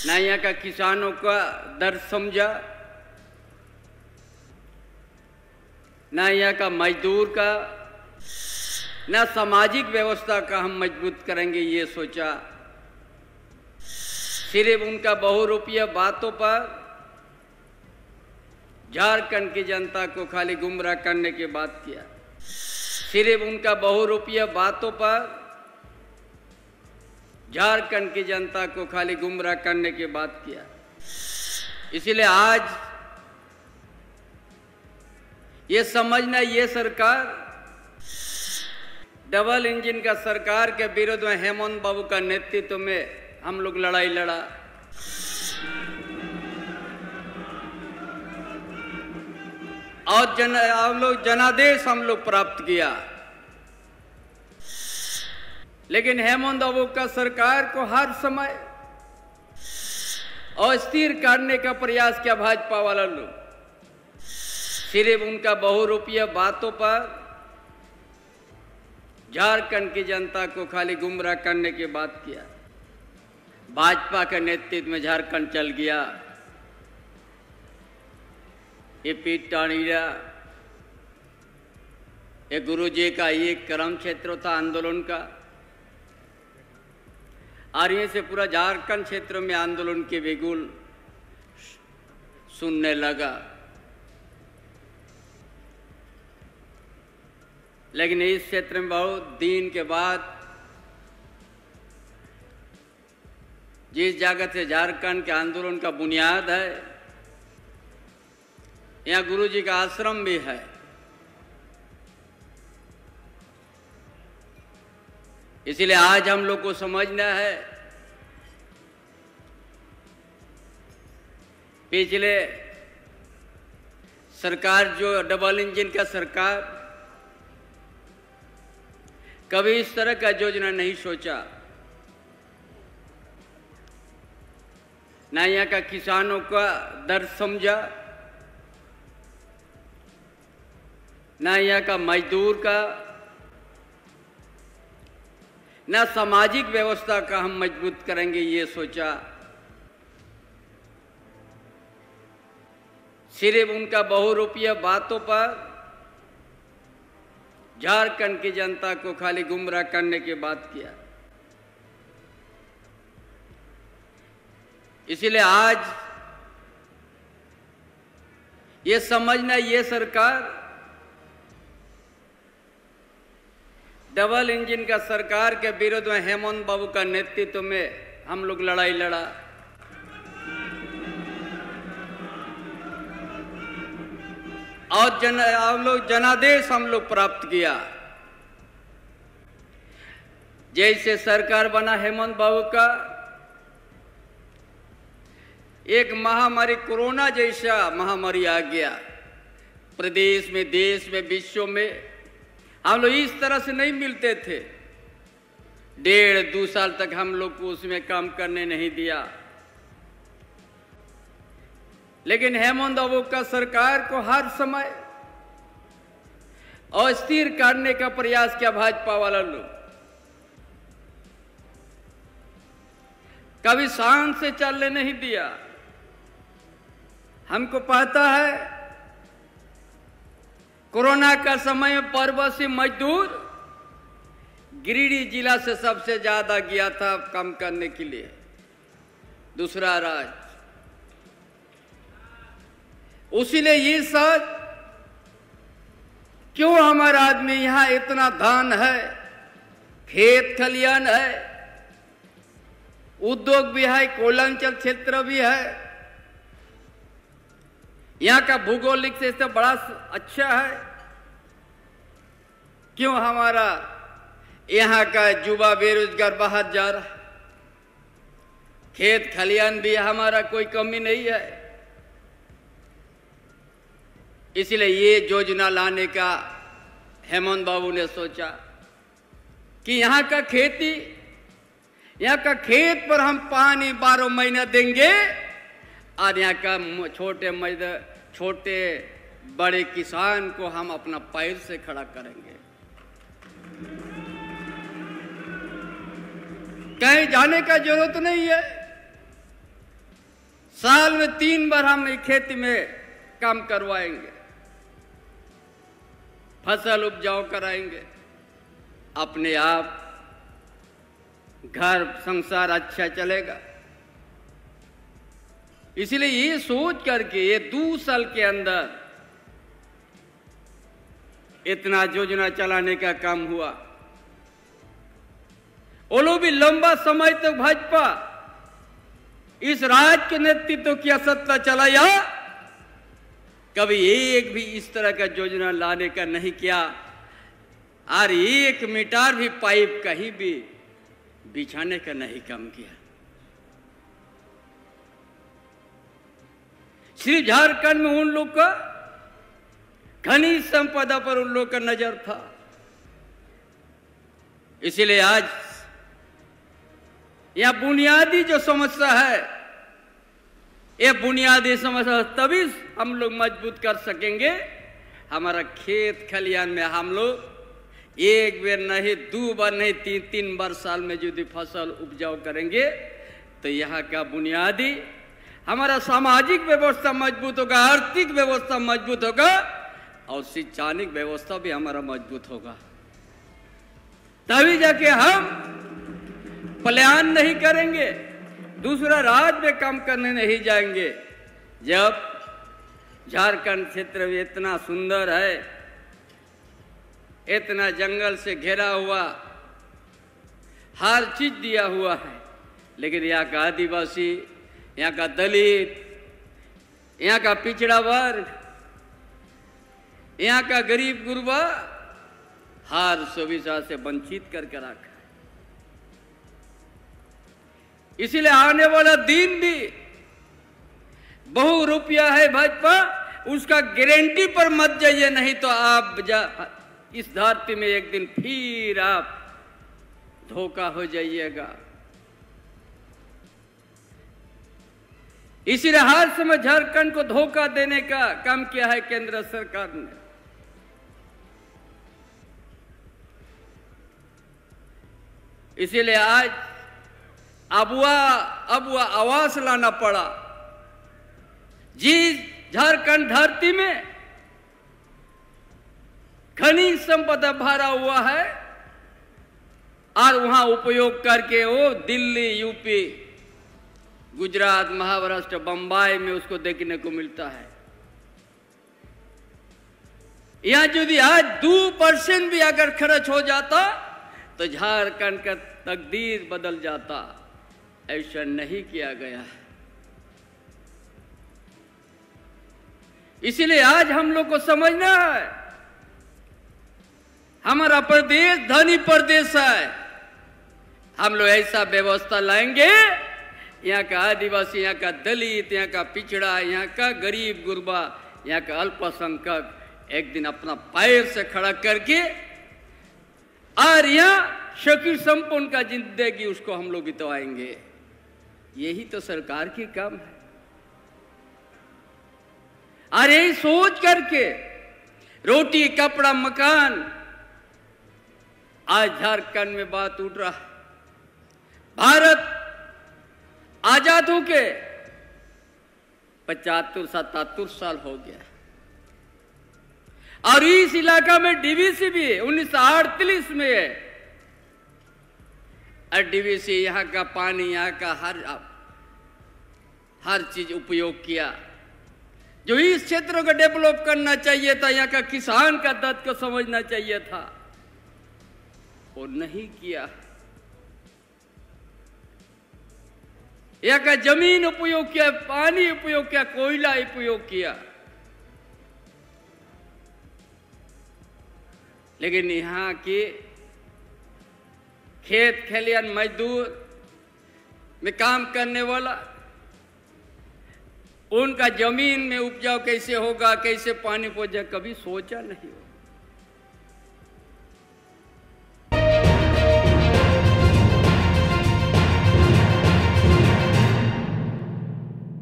ना यहाँ का किसानों का दर्द समझा, ना यहाँ का मजदूर का, ना सामाजिक व्यवस्था का हम मजबूत करेंगे ये सोचा। सिर्फ उनका बहुरूपीय बातों पर झारखंड की जनता को खाली गुमराह करने की बात किया। सिर्फ उनका बहुरूपीय बातों पर झारखंड की जनता को खाली गुमराह करने की बात किया। इसलिए आज ये समझना, ये सरकार डबल इंजन का सरकार के विरोध में हेमंत बाबू का नेतृत्व में हम लोग लड़ाई लड़ा। और हम लोग जनादेश हम लोग प्राप्त किया। लेकिन हेमंत बाबू का सरकार को हर समय अस्थिर करने का प्रयास किया भाजपा वाला लोग। सिर्फ उनका बहुरूपीय बातों पर झारखंड की जनता को खाली गुमराह करने की बात किया। भाजपा के नेतृत्व में झारखंड चल गया। ये पीठ टाणीरा, ये गुरुजी का ये कर्म क्षेत्र था आंदोलन का, और यहीं से पूरा झारखंड क्षेत्र में आंदोलन के बिगुल सुनने लगा। लेकिन इस क्षेत्र में बहुत दिन के बाद जिस जगह से झारखंड के आंदोलन का बुनियाद है, यहाँ गुरुजी का आश्रम भी है। इसलिए आज हम लोग को समझना है, पिछले सरकार जो डबल इंजन का सरकार कभी इस तरह का योजना नहीं सोचा। ना यहाँ का किसानों का दर्द समझा, ना यहाँ का मजदूर का, ना सामाजिक व्यवस्था का हम मजबूत करेंगे ये सोचा। सिर्फ उनका बहुरूपीय बातों पर झारखंड की जनता को खाली गुमराह करने की बात किया। इसलिए आज ये समझना, ये सरकार डबल इंजन का सरकार के विरोध में हेमंत बाबू का नेतृत्व में हम लोग लड़ाई लड़ा। और हम लोग जनादेश हम लोग प्राप्त किया। जैसे सरकार बना हेमंत बाबू का, एक महामारी कोरोना जैसा महामारी आ गया प्रदेश में, देश में, विश्व में। हम लोग इस तरह से नहीं मिलते थे। 1.5-2 साल तक हम लोग को उसमें काम करने नहीं दिया। लेकिन हेमंत बाबू का सरकार को हर समय अस्थिर करने का प्रयास किया भाजपा वाला लोग। कभी शांत से चलने नहीं दिया। हमको पता है कोरोना का समय में प्रवासी मजदूर गिरिडीह जिला से सबसे ज्यादा गया था काम करने के लिए दूसरा राज्य। उसीलिए ये सच, क्यों हमारा आदमी यहां इतना धान है, खेत खलियान है, उद्योग भी है, कोयलांचल क्षेत्र भी है, यहाँ का भूगोलिक से बड़ा अच्छा है। क्यों हमारा यहाँ का युवा बेरोजगार बाहर जा रहा है? खेत खलियान भी हमारा कोई कमी नहीं है। इसलिए ये योजना लाने का हेमंत बाबू ने सोचा कि यहाँ का खेती, यहाँ का खेत पर हम पानी 12 महीना देंगे और यहाँ का छोटे बड़े किसान को हम अपना पैर से खड़ा करेंगे। कहीं जाने का जरूरत नहीं है। साल में 3 बार हम खेती में काम करवाएंगे, फसल उपजाऊ कराएंगे, अपने आप घर संसार अच्छा चलेगा। इसलिए ये सोच करके ये 2 साल के अंदर इतना योजना चलाने का काम हुआ। वो लोग भी लंबा समय तक भाजपा इस राज्य के नेतृत्व की सत्ता चलाया, कभी एक भी इस तरह का योजना लाने का नहीं किया, और 1 मीटर भी पाइप कहीं भी बिछाने का नहीं काम किया। सिर्फ झारखंड में उन लोग का खनिज संपदा पर उन लोग का नजर था। इसलिए आज यह बुनियादी जो समस्या है, ये बुनियादी समस्या तभी हम लोग मजबूत कर सकेंगे। हमारा खेत खलियान में हम लोग 1 बार नहीं, 2 बार नहीं, 3 बार साल में यदि फसल उपजाऊ करेंगे तो यहाँ का बुनियादी हमारा सामाजिक व्यवस्था मजबूत होगा, आर्थिक व्यवस्था मजबूत होगा, और शैक्षणिक व्यवस्था भी हमारा मजबूत होगा। तभी जाके हम पलायन नहीं करेंगे, दूसरा राज्य में काम करने नहीं जाएंगे। जब झारखंड क्षेत्र में इतना सुंदर है, इतना जंगल से घिरा हुआ, हर चीज दिया हुआ है, लेकिन यहाँ का आदिवासी, यहाँ का दलित, यहाँ का पिछड़ा वर्ग, यहाँ का गरीब गुरबा हर सुविधा से वंचित करके रखा। इसलिए आने वाला दिन भी बहु रुपया है भाजपा, उसका गारंटी पर मत जाइए, नहीं तो आप इस धरती में एक दिन फिर आप धोखा हो जाइएगा। इसीलिए हर समय झारखंड को धोखा देने का काम किया है केंद्र सरकार ने। इसीलिए आज अबुआ आवास लाना पड़ा। जिस झारखंड धरती में खनिज संपदा भरा हुआ है, और वहां उपयोग करके वो दिल्ली, यूपी, गुजरात, महाराष्ट्र, बंबई में उसको देखने को मिलता है। यहां यदि आज 2% भी अगर खर्च हो जाता तो झारखंड का तकदीर बदल जाता। ऐसा नहीं किया गया है। इसलिए आज हम लोग को समझना है, हमारा प्रदेश धनी प्रदेश है। हम लोग ऐसा व्यवस्था लाएंगे, यहाँ का आदिवासी, यहाँ का दलित, यहाँ का पिछड़ा, यहाँ का गरीब गुरबा, यहाँ का अल्पसंख्यक एक दिन अपना पैर से खड़ा करके और यहाँ शकीर संपन्न का जिंदगी उसको हम लोग बितवाएंगे। यही तो सरकार की काम है। और यही सोच करके रोटी, कपड़ा, मकान, आज झारखंड में बात उठ रहा है। भारत आजाद होके 75-77 साल हो गया, और इस इलाका में डीवीसी भी 1948 में है। और डीवीसी यहाँ का पानी, यहाँ का हर चीज उपयोग किया। जो इस क्षेत्र को डेवलप करना चाहिए था, यहाँ का किसान का दर्द को समझना चाहिए था, वो नहीं किया। यहाँ का जमीन उपयोग किया, पानी उपयोग किया, कोयला उपयोग किया, लेकिन यहाँ के खेत खलियान मजदूर में काम करने वाला, उनका जमीन में उपजाऊ कैसे होगा, कैसे पानी पहुंचा, कभी सोचा नहीं होगा।